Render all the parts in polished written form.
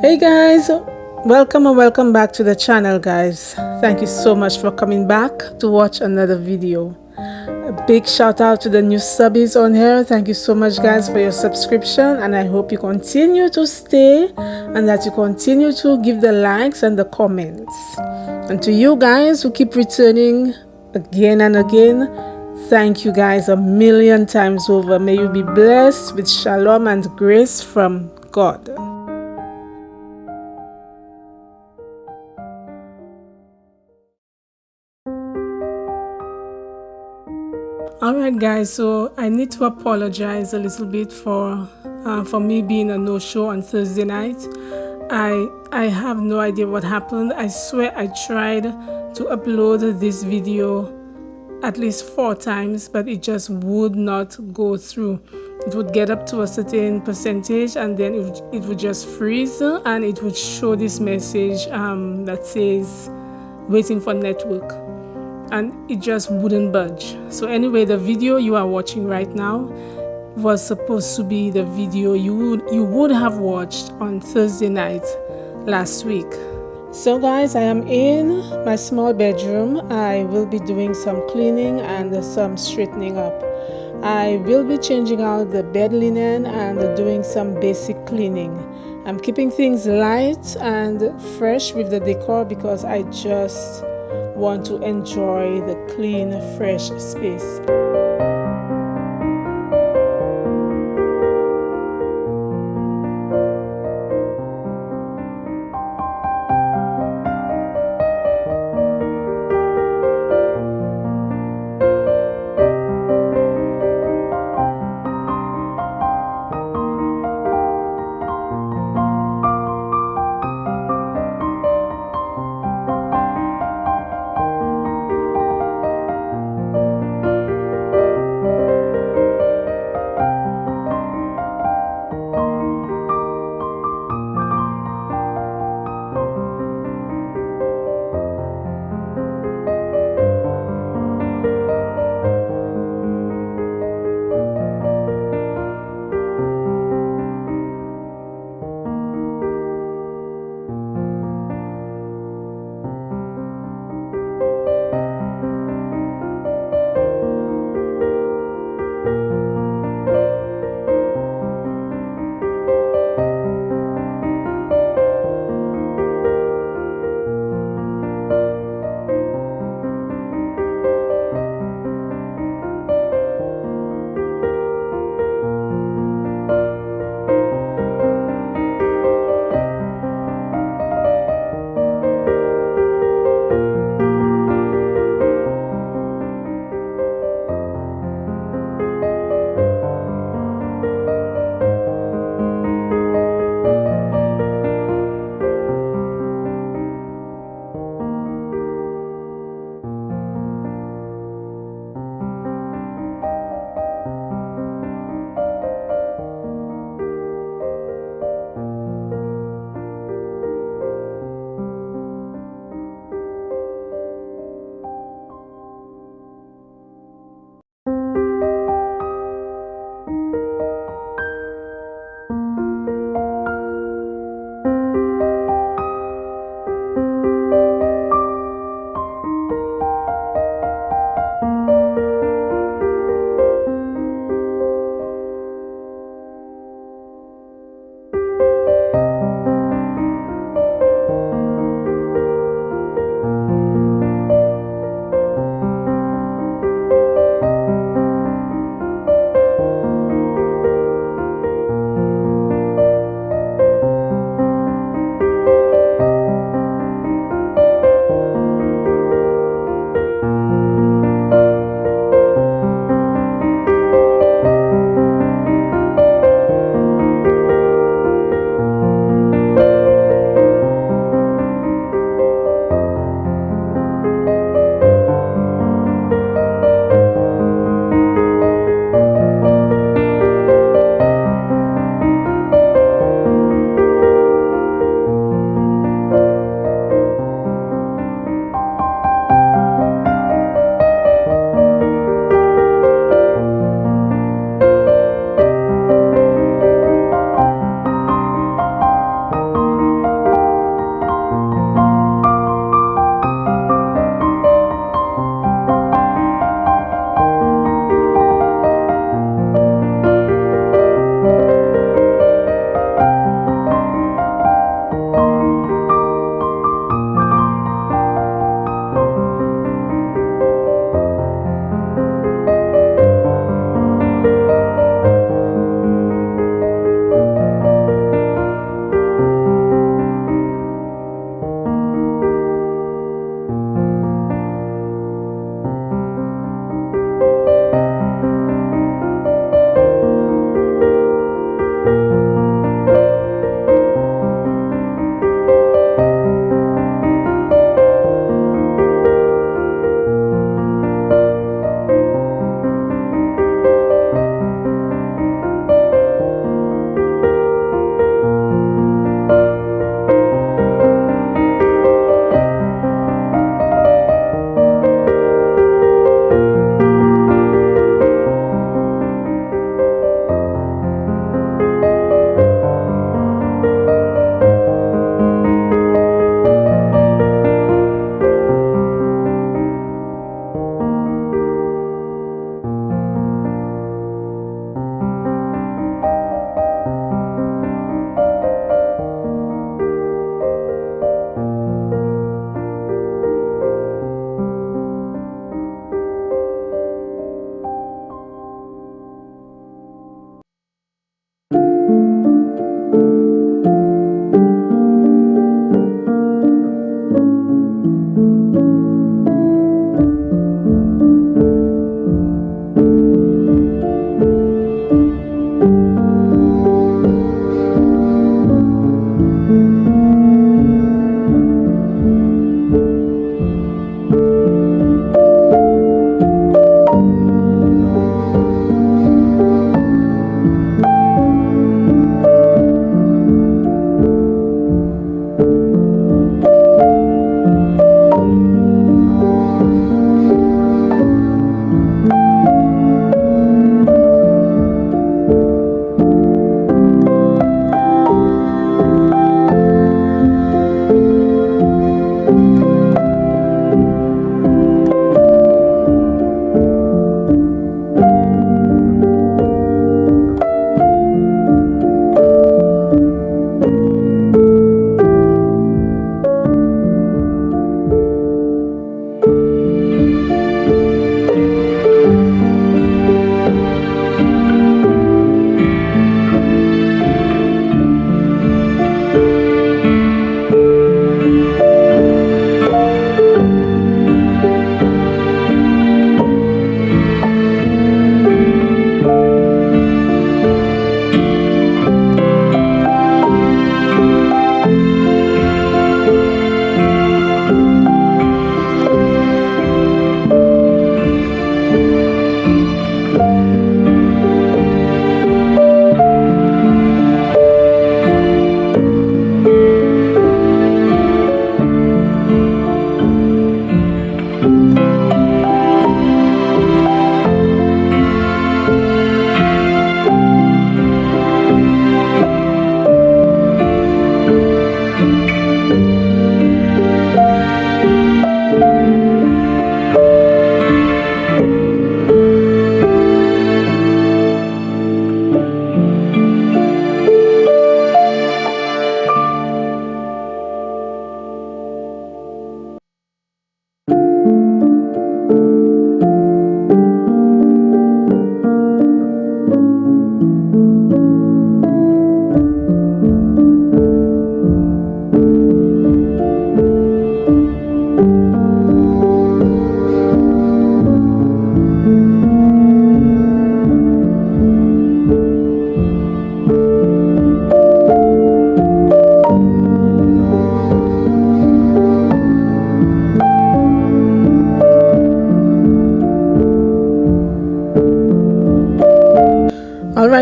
Hey guys, welcome and welcome back to the channel, guys. Thank you so much for coming back to watch another video. A big shout out to the new subbies on here. Thank you so much, guys, for your subscription, and I hope you continue to stay and that you continue to give the likes and the comments. And to you guys who keep returning again and again, thank you guys a million times over. May you be blessed with shalom and grace from God. Alright guys, so I need to apologize a little bit for me being a no-show on Thursday night. I have no idea what happened. I swear I tried to upload this video at least 4 times, but it just would not go through. It would get up to a certain percentage and then it would just freeze, and it would show this message that says waiting for network, and it just wouldn't budge. So anyway, the video you are watching right now was supposed to be the video you would have watched on Thursday night last week. So guys, I am in my small bedroom. I will be doing some cleaning and some straightening up. I will be changing out the bed linen and doing some basic cleaning. I'm keeping things light and fresh with the decor because I just want to enjoy the clean, fresh space.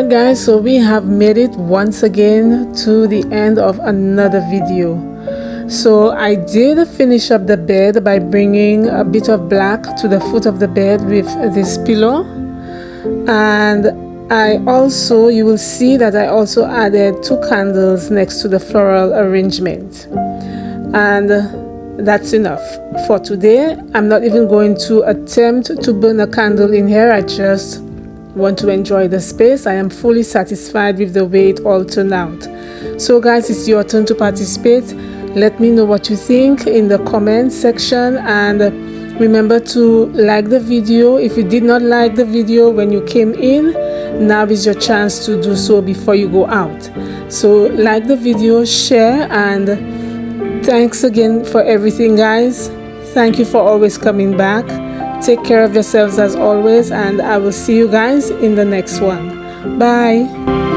Alright guys, so we have made it once again to the end of another video. So I did finish up the bed by bringing a bit of black to the foot of the bed with this pillow, and you will see that I also added 2 candles next to the floral arrangement, and that's enough for today. I'm not even going to attempt to burn a candle in here. I just want to enjoy the space. I am fully satisfied with the way it all turned out. So guys, it's your turn to participate. Let me know what you think in the comment section, and remember to like the video. If you did not like the video when you came in, now is your chance to do so before you go out. So like the video, share, and thanks again for everything guys. Thank you for always coming back. Take care of yourselves as always, and I will see you guys in the next one. Bye.